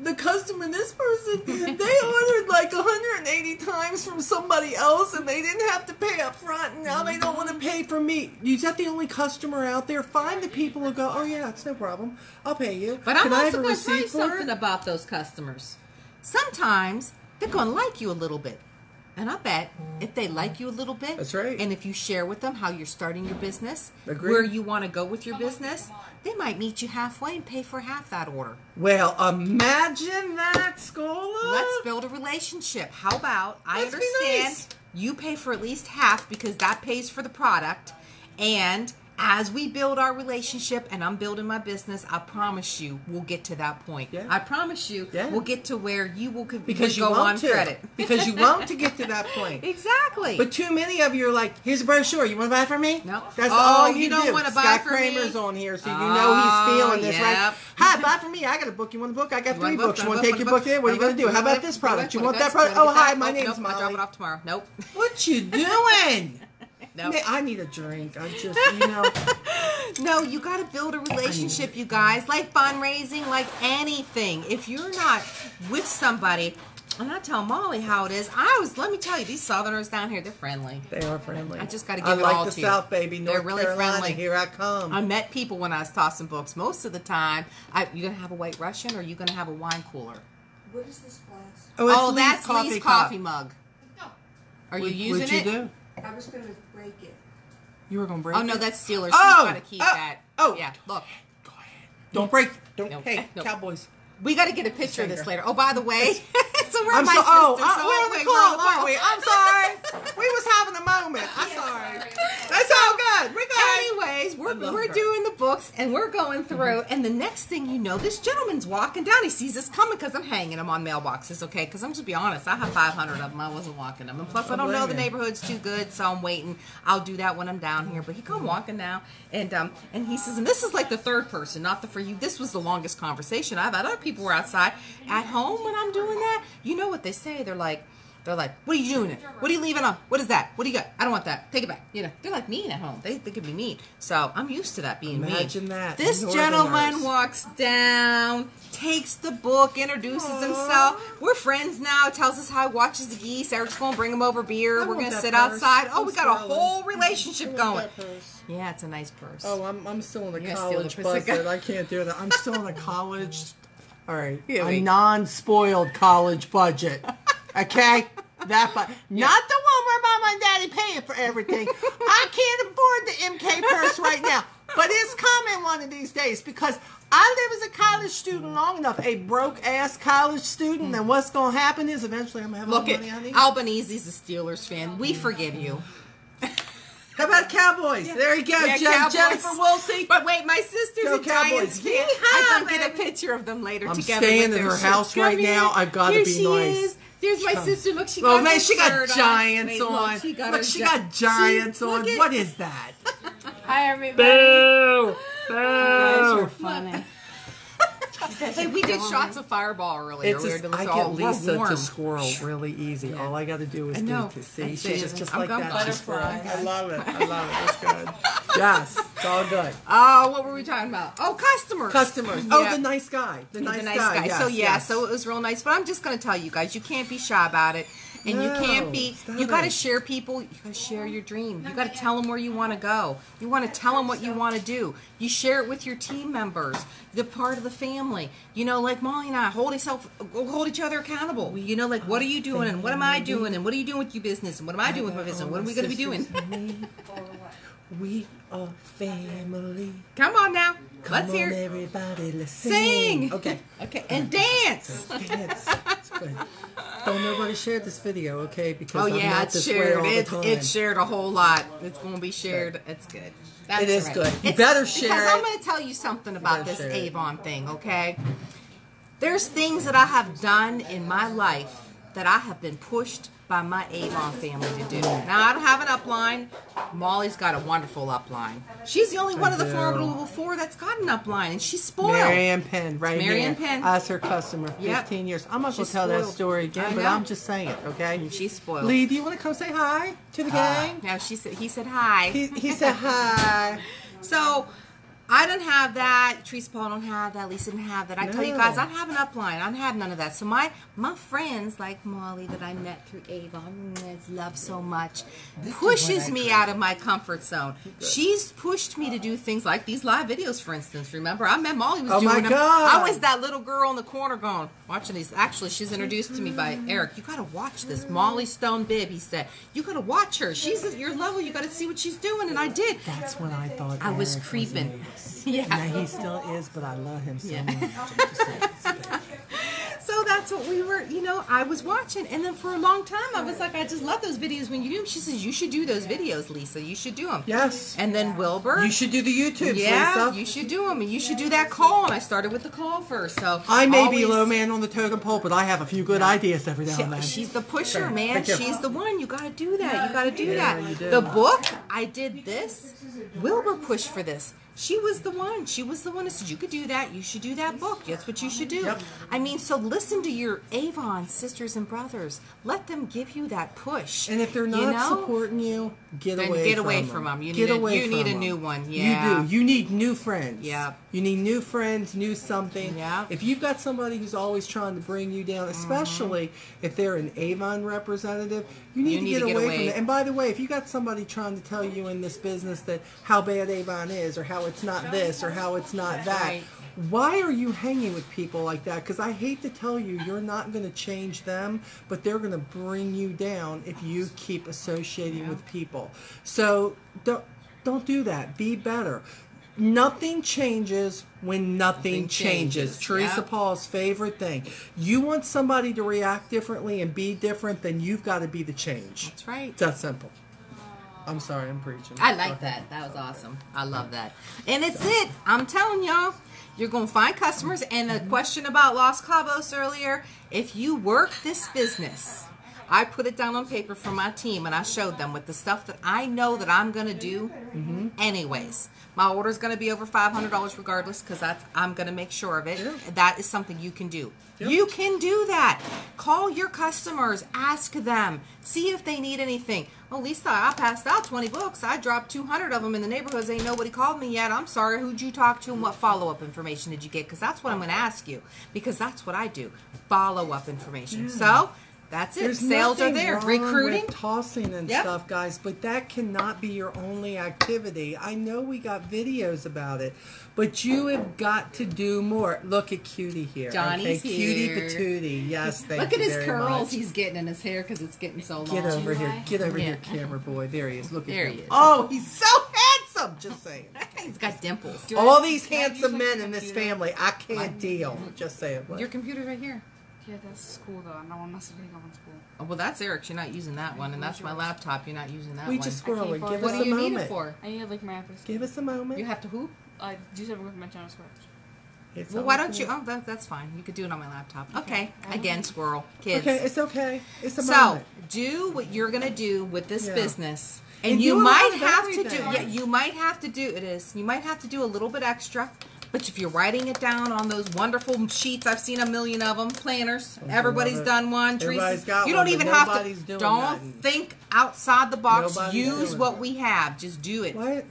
the customer, this person, they ordered like 180 times from somebody else and they didn't have to pay up front, and now they don't want to pay for me. Is that the only customer out there? Find the people who go, oh yeah, it's no problem. I'll pay you. But I'm also going to tell you something about those customers. Sometimes they're going to like you a little bit. And I bet if they like you a little bit, that's right. And if you share with them how you're starting your business, Agreed. where you want to go with your business, they might meet you halfway and pay for half that order. Well, imagine that, Scola. Let's build a relationship. How about, I Let's be understand nice. You pay for at least half because that pays for the product, and as we build our relationship and I'm building my business, I promise you we'll get to that point. Yeah. I promise you we'll get to where you will because you go want on to. credit. Because you want to get to that point. Exactly. But too many of you are like, here's a brochure. You want to buy it from me? No. That's all you don't do. want to buy Scott from me? Kramer's on here, so you know he's feeling this, right? Yep. Hi, buy from me. I got a book. You want a book? I got 3 books. You want to take your book there? What are you going to do? How about this product? You want that product? Oh, hi, my name's Molly. I'll drop it off tomorrow. Nope. What you doing? Nope. I need a drink. I just, you know. No, you got to build a relationship, you guys. Like fundraising, like anything. If you're not with somebody, and I tell Molly how it is. Let me tell you, these Southerners down here, they're friendly. They are friendly. I just got to give it all to you. I like the South, baby. North They're really Carolina, friendly. Here I come. I met people when I was tossing books. Most of the time, you going to have a White Russian or you going to have a wine cooler? What is this glass? Oh, that's Lee's coffee mug. No. Are you using What'd you it? do? I was going to break it. You were going to break it? Oh, no, that's Steelers. Oh! She's got to keep that. Oh! Yeah, look. Go ahead. Don't break. Don't. No. Hey, No. Cowboys. We got to get a picture of this later. Oh, by the way, so we're I'm my so, sisters. So we're on the anyway, call, we're on the aren't we? I'm sorry. We was having a moment. I'm sorry. That's all good. We're good. Anyways, we're her. doing the books and we're going through, and the next thing you know, this gentleman's walking down. He sees us coming because I'm hanging them on mailboxes, okay? Because I'm just be honest, I have 500 of them. I wasn't walking them, and plus I don't know the neighborhood's too good, so I'm waiting. I'll do that when I'm down here. But he come walking down, and he says, and this is like the third person, not the for you. This was the longest conversation I've had. Other people were outside at home when I'm doing that. You know what they say? They're like, what are you doing? What are you leaving on? What is that? What do you got? I don't want that. Take it back. You know, they're like mean at home. They can be mean. So I'm used to that being mean. Imagine that. This gentleman walks down, takes the book, introduces himself. We're friends now. Tells us how he watches the geese. Eric's going to bring him over beer. We're going to sit outside. Oh, we got a whole relationship going. Yeah, it's a nice purse. Oh, I'm still in the Yeah, college steal the purse. budget. I can't do that. I'm still in a college. All right, Here a we- non-spoiled college budget. Okay, not the one where mama and daddy paying for everything. I can't afford the MK purse right now, but it's coming one of these days because I live as a college student long enough, a broke ass college student, and what's gonna happen is eventually I'm gonna have all the money I need. Albanese's a Steelers fan. We forgive you. How about Cowboys? There you go, Yeah, Cowboys. Jennifer Wilsey. But wait, my sister's Go a Giants Cowboys. fan. Yeehaw, I can get a baby. picture of them later I'm together. staying with in their her house shirts. right Come now. here. I've gotta Here be she nice. is. There's my sister. Look, she got Oh her man, she got shirt on. Giants Wait, look, on. she got Look, her she gi- got Giants See, on. look at- What is that? Hi, everybody. Boo! You guys are funny. Hey, we did shots of Fireball earlier. I get Lisa to squirrel really easy. Yeah. All I got to do is I know. to see. That's She's it. just I'm like going that. butterfly. I love it. I love it. It's good. Yes, it's all good. Oh, what were we talking about? Oh, customers. Customers. Oh, Yeah. the nice guy. The nice guy. guy. Yes, So yes. so it was real nice. But I'm just going to tell you guys, you can't be shy about it, and you can't be. stop You got to it. share people. You got to share your dream. You got to tell them where you want to go. You want to tell them what you want to do. You share it with your team members, the part of the family. You know, like Molly and I hold each other accountable. You know, like what are you doing, and what am I doing, and what are you doing with your business, and what am I doing with my business? What are we going to be doing? We are family. Come on now. Come Let's on, hear it. everybody, let's Sing. Okay. Okay, and dance. Dance. It's good. Don't nobody share this video, okay? Because Oh I'm yeah, not it's this way shared. all the time. It's shared a whole lot. It's going to be shared. It's good. That's It is right. good. You It's- better share because it. I'm going to tell you something about better this share it. Avon thing. Okay, there's things that I have done in my life that I have been pushed by my Avon family to do. Now I don't have an upline. Molly's got a wonderful upline. She's the only one of the do. formidable four that's got an upline, and she's spoiled. Marianne Penn, right Marianne here. Penn. As her customer, 15 Yep. years. I'm not going She's to tell that spoiled. story I again, but know. I'm just saying it, okay? She's spoiled. Lee, do you want to come say hi to the gang? Now he said hi. He said hi. So I don't have that. Teresa Paul don't have that. Lisa didn't have that. I tell you guys, I don't have an upline. I don't have none of that. So my friends like Molly that I met through Avon, love so much, pushes me out of my comfort zone. She's pushed me to do things like these live videos, for instance. Remember, I met Molly was doing them. Oh my God. I was that little girl in the corner going, watching these. Actually, she's introduced to me by Eric. You got to watch this. Molly Stone-Bibb, he said. You got to watch her. She's at your level. You got to see what she's doing. And I did. That's when I thought I was Eric creeping. Was Yeah. Now he still is, but I love him so much. So that's what we were, I was watching. And then for a long time, I was like, I just love those videos when you do them. She says, you should do those videos, Lisa. You should do them. Yes. And then Wilbur. You should do the YouTubes, yeah, Lisa. you should do them. And you should do that call. And I started with the call first. So I may be low man on the totem pole, but I have a few good ideas every now and then. She's the pusher, man. Thank you. She's the one. You got to do that. You got to do Yeah, that. you do. The book, I did this. Wilbur pushed for this. She was the one. She was the one that said, you could do that. You should do that book. That's what you should do. Yep. I mean, so listen to your Avon sisters and brothers. Let them give you that push. And if they're not supporting you, get then away get from away them. from them. You Get need away you from need a them. new one. Yeah. You do. You need new friends. Yeah. You need new friends, new something. Yeah. If you've got somebody who's always trying to bring you down, especially if they're an Avon representative, you need to get away from it. And by the way, if you got somebody trying to tell you in this business that how bad Avon is, or how it's not this, or how it's not that, Right. why are you hanging with people like that? Because I hate to tell you, you're not going to change them, but they're going to bring you down if you keep associating with people. So don't do that. Be better. Nothing changes when nothing changes. Teresa Paul's favorite thing. You want somebody to react differently and be different, then you've got to be the change. That's right. It's that simple. I'm sorry, I'm preaching. I like that. That was awesome. I love that. And it's it. I'm telling y'all, you're going to find customers. And a question about Los Cabos earlier, if you work this business, I put it down on paper for my team, and I showed them with the stuff that I know that I'm going to do anyways. My order is going to be over $500 regardless, because I'm going to make sure of it. Yeah. That is something you can do. Yep. You can do that. Call your customers. Ask them. See if they need anything. Oh, Lisa, I passed out 20 books. I dropped 200 of them in the neighborhoods. Ain't nobody called me yet. I'm sorry. Who'd you talk to and what follow-up information did you get? Because that's what I'm going to ask you. Because that's what I do. Follow-up information. So that's it. There's Sales are nothing there. wrong Recruiting. with tossing and stuff, guys, but that cannot be your only activity. I know we got videos about it, but you have got to do more. Look at Cutie here. Johnny's Cutie here. Patootie. Yes, thank Look you at his very curls much. he's getting in his hair because it's getting so long. Get over here. Get over Yeah. here, camera boy. There he is. Look at There him. he is. Oh, he's so handsome. Just saying. He's got dimples. All these handsome men in this family, I can't deal. Just saying. Your computer's right here. Yeah, that's school though. No one wants to take off in school. Oh, well, that's Eric's. You're not using that one, and that's my laptop. You're not using that We one. just scrolling. What Give What us do a you need it moment. for? I need like my office. Give us a moment. You have to who? I do something with my channel scratch. It's Well, all why don't good. you? Oh, that's fine. You could do it on my laptop. Okay. Again, squirrel. Kids. Okay, it's okay. It's a So, moment. do what you're going to do with this Yeah. business. And And do you a might lot of have to do, everything. yeah, you might have to do, it is, you might have to do a little bit extra. But if you're writing it down on those wonderful sheets, I've seen a million of them, planners. Everybody's love it. done one. Everybody's Teresa's, got you one, don't but even have nobody's to. doing Don't nothing. think outside the box. Nobody's Use doing what that. we have. Just do it. What?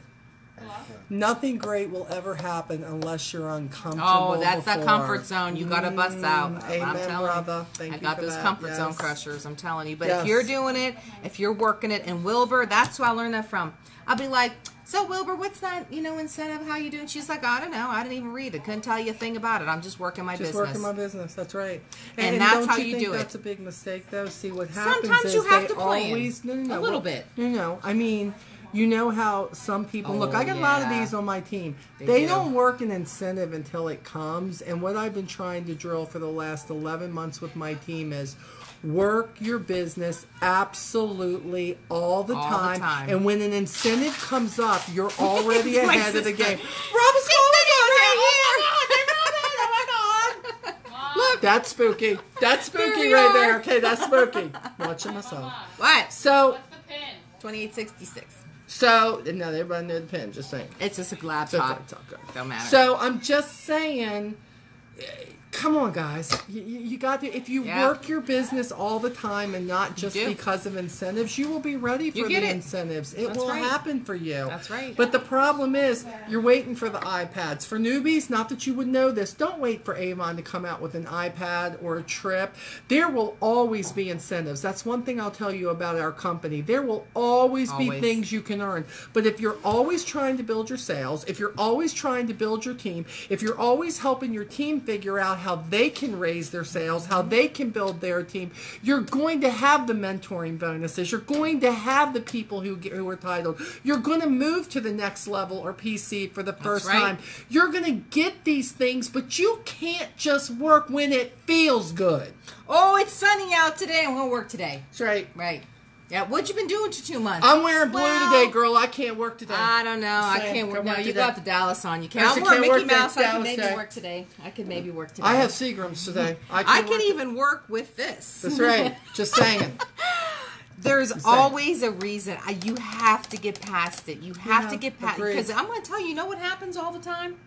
Nothing great will ever happen unless you're uncomfortable. Oh, that's that before. comfort zone. You got to bust out. Amen, I'm telling brother. you. Thank I you got for those that. comfort zone Yes. crushers. I'm telling you. But Yes. if you're doing it, if you're working it, and Wilbur, that's who I learned that from. I'll be like, so Wilbur, what's that, incentive? How you doing? She's like, I don't know. I didn't even read it. Couldn't tell you a thing about it. I'm just working my Just business. working my business. That's right. And that's don't how you you think do it. That's a big mistake, though. See what happens Sometimes is you have they to plan. always no, A little bit. No, I mean, you know how some people look. I got a lot of yeah. these on my team. They They do. don't work an incentive until it comes. And what I've been trying to drill for the last 11 months with my team is work your business absolutely all the time. And when an incentive comes up, you're already It's my ahead of the sister. game. Rob's Look, that's spooky. That's spooky we right are. there. Okay, that's spooky. Watching myself. What? So, 2866. no, everybody knew the pin. Just saying. It's just a It's laptop. okay. It's all good. Don't matter. So I'm just saying, Come on, guys. You got to. If you work your business all the time and not just because of incentives, you will be ready for the incentives. It will happen for you. That's right. But the problem is, you're waiting for the iPads. For newbies, not that you would know this, don't wait for Avon to come out with an iPad or a trip. There will always be incentives. That's one thing I'll tell you about our company. There will always be things you can earn. But if you're always trying to build your sales, if you're always trying to build your team, if you're always helping your team figure out how they can raise their sales, how they can build their team, you're going to have the mentoring bonuses. You're going to have the people who are titled. You're going to move to the next level or PC for the first time. You're going to get these things, but you can't just work when it feels good. Oh, it's sunny out today. I'm going to work today. That's right. Right. Yeah, what you been doing for 2 months? I'm wearing blue today, girl. I can't work today. I don't know. I can't work. No, you got the Dallas on. You can't. I I'm wearing Mickey work Mouse. I can Dallas maybe day. work today. I could maybe work today. I have Seagrams today. I can even work with this. That's right. Just saying. There's always a reason. You have to get past it. You have to get past it. Because I'm going to tell you, you know what happens all the time?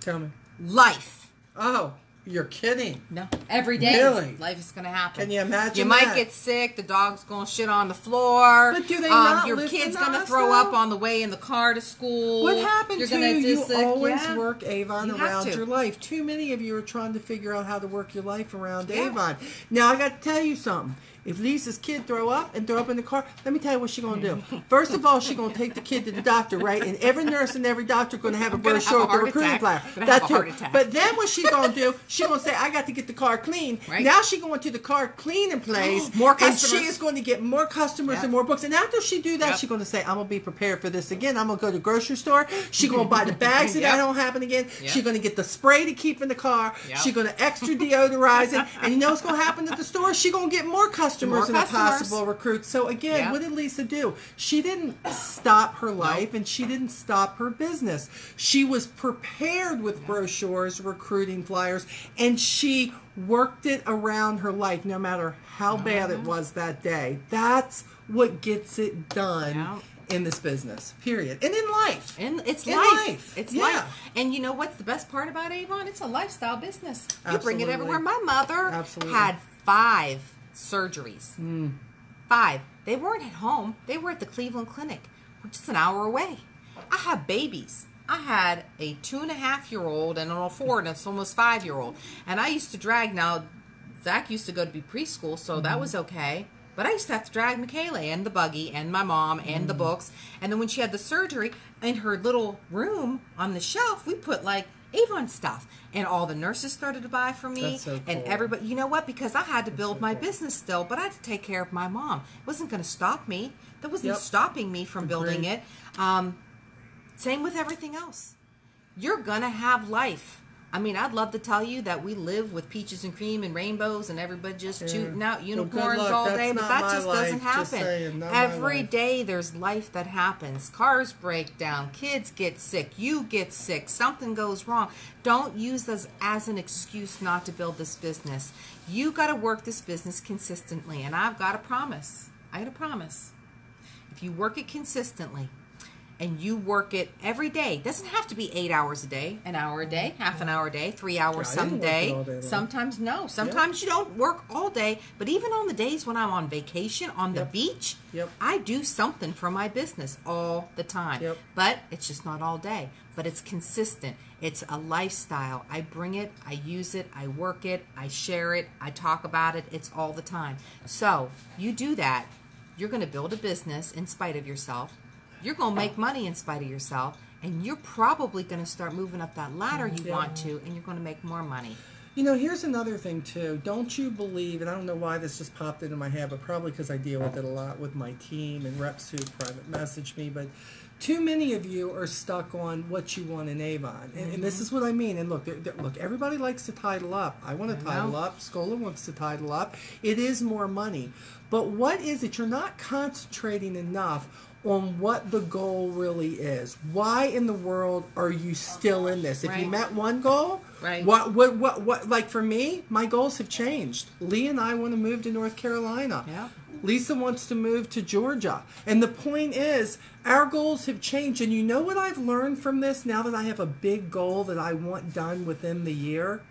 Tell me. Life. Oh. You're kidding. No. Every day. Really? Life is going to happen. Can you imagine You might get sick. The dog's going to shit on the floor. But do they not Your live kid's in going to throw up on the way in the car to school. What happened You're to gonna you? sick. Always work Avon You have around to. your life. Too many of you are trying to figure out how to work your life around Avon. Now, I got to tell you something. If Lisa's kid throw up in the car, let me tell you what she's going to do. First of all, she's going to take the kid to the doctor, right? And every nurse and every doctor going to have a brochure with the recruiting flyer. That too. But then what she's going to do, she's going to say, I got to get the car clean. Right. Now she's going to the car cleaning place. More customers. And she is going to get more customers and more books. And after she do that, she's going to say, I'm going to be prepared for this again. I'm going to go to the grocery store. She's going to buy the bags so that don't happen again. She's going to get the spray to keep in the car. She's going to extra deodorize it. And you know what's going to happen at the store? She's going to get more customers and possible recruits. So again, what did Lisa do? She didn't stop her life and she didn't stop her business. She was prepared with brochures, recruiting flyers, and she worked it around her life no matter how bad it was that day. That's what gets it done in this business, period. And in life. It's life. It's life. And you know what's the best part about Avon? It's a lifestyle business. You bring it everywhere. My mother had 5 surgeries. 5. They weren't at home. They were at the Cleveland Clinic, just an hour away. I have babies. I had a 2.5-year-old and a 4 and it's almost 5-year-old. And I used to drag. Now, Zach used to go to be preschool, so that was okay. But I used to have to drag Michaela and the buggy and my mom and the books. And then when she had the surgery, in her little room on the shelf, we put like Avon stuff. And all the nurses started to buy for me. That's so cool. And everybody, you know what? Because I had to build my business still, but I had to take care of my mom. It wasn't going to stop me. That wasn't stopping me from building it. Same with everything else. You're going to have life. I mean, I'd love to tell you that we live with peaches and cream and rainbows and everybody just shooting out unicorns all day, but that just doesn't happen. Every day there's life that happens. Cars break down, kids get sick, you get sick, something goes wrong. Don't use this as an excuse not to build this business. You got to work this business consistently, and I've got a promise. I got a promise. If you work it consistently, and you work it every day. It doesn't have to be 8 hours a day, an hour a day, half an hour a day, 3 hours some day. Sometimes no. Sometimes you don't work all day. But even on the days when I'm on vacation on the beach, I do something for my business all the time. But it's just not all day. But it's consistent. It's a lifestyle. I bring it, I use it, I work it, I share it, I talk about it. It's all the time. So you do that, you're going to build a business in spite of yourself. You're going to make money in spite of yourself, and you're probably going to start moving up that ladder you want to, and you're going to make more money. You know, here's another thing, too. Don't you believe, and I don't know why this just popped into my head, but probably because I deal with it a lot with my team and reps who private message me, but too many of you are stuck on what you want in Avon. And this is what I mean. And look, look, everybody likes to title up. I want to title up. Scola wants to title up. It is more money. But what is it? You're not concentrating enough on what the goal really is. Why in the world are you still in this? If you met one goal, what like for me, my goals have changed. Lee and I want to move to North Carolina. Lisa wants to move to Georgia. And the point is, our goals have changed. And you know what I've learned from this now that I have a big goal that I want done within the year?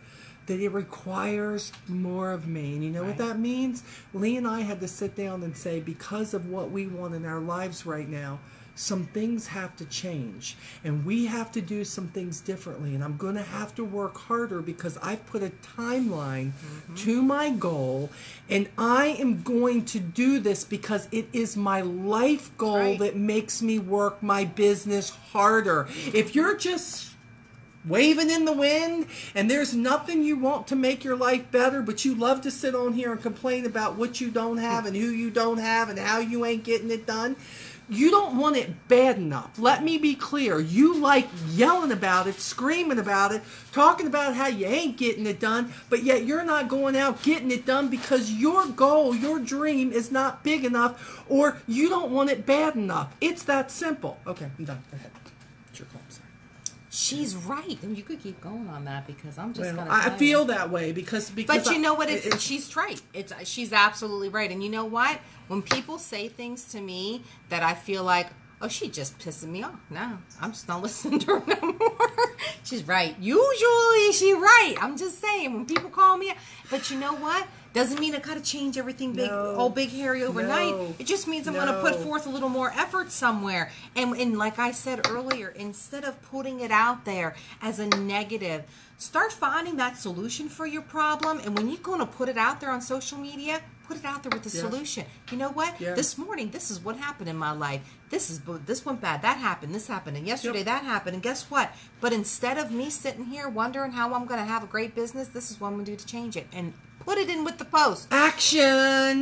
that it requires more of me. And you know what that means? Lee and I had to sit down and say, because of what we want in our lives right now, some things have to change. And we have to do some things differently. And I'm going to have to work harder because I've put a timeline to my goal. And I am going to do this because it is my life goal that makes me work my business harder. If you're just waving in the wind and there's nothing you want to make your life better, but you love to sit on here and complain about what you don't have and who you don't have and how you ain't getting it done, you don't want it bad enough. Let me be clear. You like yelling about it, screaming about it, talking about how you ain't getting it done, but yet you're not going out getting it done because your goal, your dream is not big enough, or you don't want it bad enough. It's that simple. Okay, I'm done. Go ahead. It's your call. I'm sorry. She's right. And you could keep going on that because I'm just going to I feel that way because But you know what? She's right. She's absolutely right. And you know what? When people say things to me that I feel like, oh, she just pissing me off. No, I'm just not listening to her no more. She's right. Usually she's right. I'm just saying, when people call me, but you know what? Doesn't mean I got to change everything big, all big, hairy overnight. No. It just means I'm going to put forth a little more effort somewhere. And like I said earlier, instead of putting it out there as a negative, start finding that solution for your problem. And when you're going to put it out there on social media, put it out there with the solution. You know what? This morning, this is what happened in my life. This went bad. That happened. This happened. And yesterday that happened. And guess what? But instead of me sitting here wondering how I'm going to have a great business, this is what I'm going to do to change it. And put it in with the post. Action!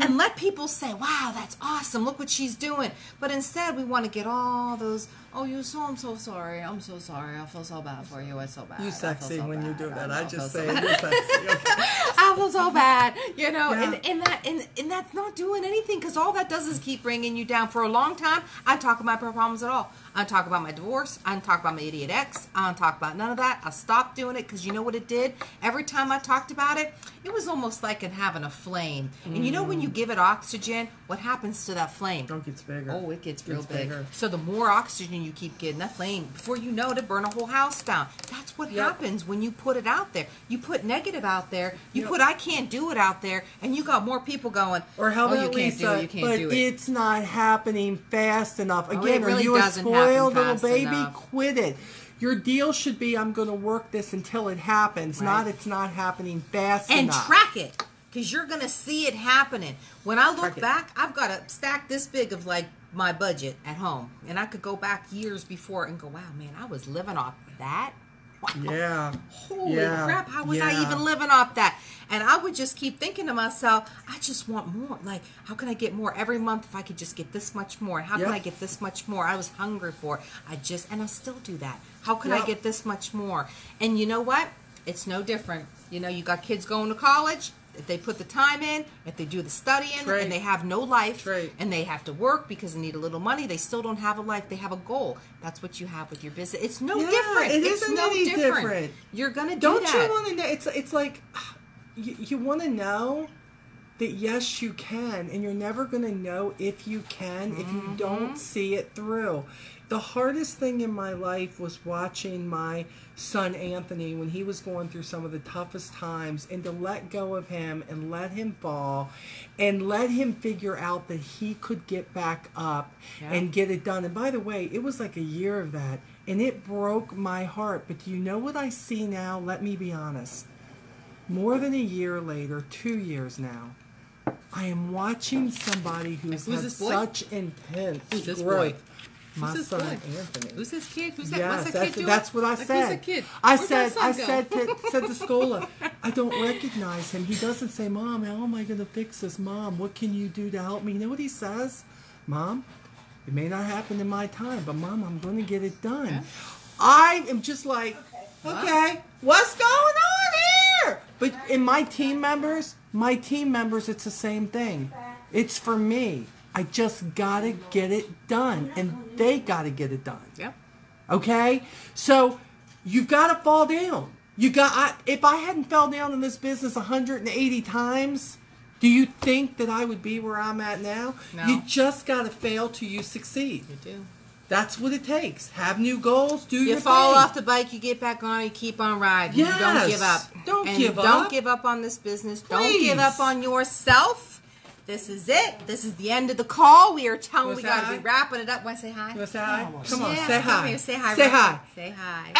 And let people say, wow, that's awesome. Look what she's doing. But instead, we want to get all those, oh, I'm so sorry. I'm so sorry. I feel so bad for you. It's so bad. You sexy when you do that. I just say you're sexy. Okay. I feel so bad, you know, and that's not doing anything because all that does is keep bringing you down. For a long time, I didn't talk about my problems at all. I didn't talk about my divorce. I didn't talk about my idiot ex. I didn't talk about none of that. I stopped doing it because you know what it did? Every time I talked about it, it was almost like it having a flame. And you know when you give it oxygen, what happens to that flame? It gets bigger. Oh, it gets real big. Bigger. So the more oxygen you keep getting, that flame, before you know it, it burn a whole house down. That's what happens when you put it out there. You put negative out there. You put I can't do it out there, and you got more people going, or how about you can't Lisa, do it, you can't do it. But it's not happening fast enough. Again, it really are you a doesn't spoiled happen little fast baby? enough. Quit it. Your deal should be, I'm going to work this until it happens, not it's not happening fast enough. And track it, because you're going to see it happening. When I look back, I've got a stack this big of like my budget at home. And I could go back years before and go, wow, man, I was living off that. Wow. Yeah. Holy crap, how was I even living off that? And I would just keep thinking to myself, I just want more. Like, how can I get more every month if I could just get this much more? How can I get this much more? I was hungry for it. And I still do that. How can I get this much more? And you know what? It's no different. You know, you got kids going to college. If they put the time in, if they do the studying, and they have no life, and they have to work because they need a little money, they still don't have a life. They have a goal. That's what you have with your business. It's no different. It it's isn't no any different. You're going to do Don't that. you want to know? It's like you want to know that yes, you can, and you're never going to know if you can if you don't see it through. The hardest thing in my life was watching my son Anthony when he was going through some of the toughest times, and to let go of him and let him fall and let him figure out that he could get back up and get it done. And by the way, it was like a year of that, and it broke my heart. But do you know what I see now? Let me be honest. More than a year later, 2 years now, I am watching somebody who's had such intense growth. My son Anthony. Who's his kid? Who's that? Yes, What's that kid doing? that's what I said. Who's the kid? I said to Scola, I don't recognize him. He doesn't say, Mom, how am I going to fix this? Mom, what can you do to help me? You know what he says? Mom, it may not happen in my time, but Mom, I'm going to get it done. Yeah. I am just like, okay, what's going on here? But in my team members, it's the same thing. It's for me. I just gotta get it done, and they gotta get it done. Yeah. Okay. So you've got to fall down. If I hadn't fell down in this business 180 times, do you think that I would be where I'm at now? No. You just got to fail till you succeed. You do. That's what it takes. Have new goals. Do your You fall thing. off the bike, you get back on, you keep on riding. Yes. You don't give up. Don't give up on this business. Don't Please. give up on yourself. This is it. This is the end of the call. We are telling we Say got to hi? be wrapping it up. Want to say hi? You want to say hi? Come on, Yeah, say come hi. here, say hi. Say Rick. hi. Say hi.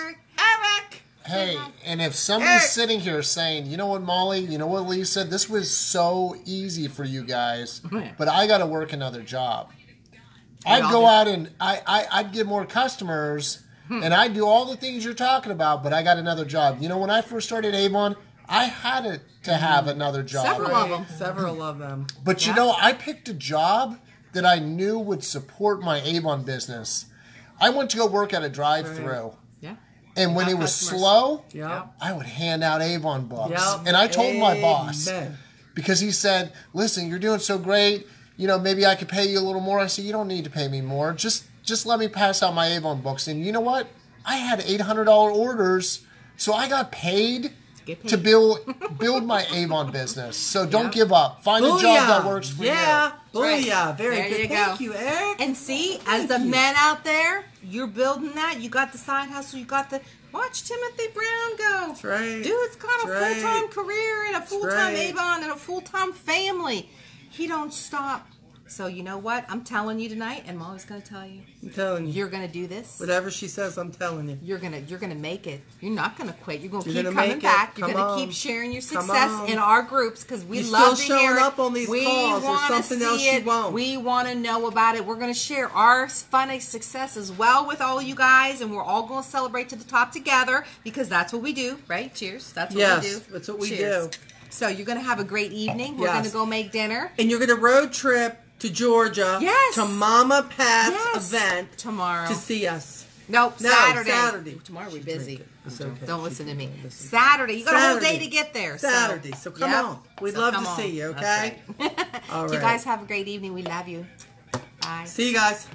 Eric. Eric. Hey, and if somebody's Eric. sitting here saying, you know what, Molly, you know what, Lisa, this was so easy for you guys, but I got to work another job. I'd all go do. out and I'd get more customers, and I'd do all the things you're talking about, but I got another job. You know, when I first started Avon, I had to have another job. Several of them. Several of them. But you know, I picked a job that I knew would support my Avon business. I went to go work at a drive-thru. Yeah. And when got it was customers. slow, Yep. I would hand out Avon books. Yep. And I told my boss, Amen. because he said, listen, you're doing so great, you know, maybe I could pay you a little more. I said, you don't need to pay me more. Just let me pass out my Avon books. And you know what? I had $800 orders, so I got paid to build my Avon business. So don't give up. Find a job that works for you. Yeah. Right. Booyah. Very There good. you go. Thank you, Eric. And see, as the men out there, you're building that. You got the side hustle. You got the... Watch Timothy Brown go. That's right. Dude's got a That's right. full-time career and a full-time right. Avon and a full-time family. He don't stop. So you know what? I'm telling you tonight, and Molly's going to tell you. I'm telling you. You're going to do this. Whatever she says, I'm telling you. You're gonna make it. You're not gonna quit. You're gonna You're keep gonna coming make it. back. You're Come gonna on. keep sharing your Come success on. in our groups because we You're love still to hear showing it. up on these We calls or wanna something see else you it. won't. We want to know about it. We're gonna share our fun success as well with all you guys, and we're all gonna celebrate to the top together because that's what we do, right? Cheers. That's what we do. Yes, that's what we Cheers. do. So you're gonna have a great evening. We're Yes. gonna go make dinner And you're going to road trip to Georgia Yes. to Mama Pat's Yes. event tomorrow. to see us. Nope, No, Saturday. Saturday. Tomorrow we're She busy. drink it. It's okay. Don't She listen to me. can listen. Saturday. You got a whole day Saturday. to get there. Saturday. So come Yep. on. We'd So love come to on. see you, That's okay? right. All You right. guys have a great evening. We love you. Bye. See you guys.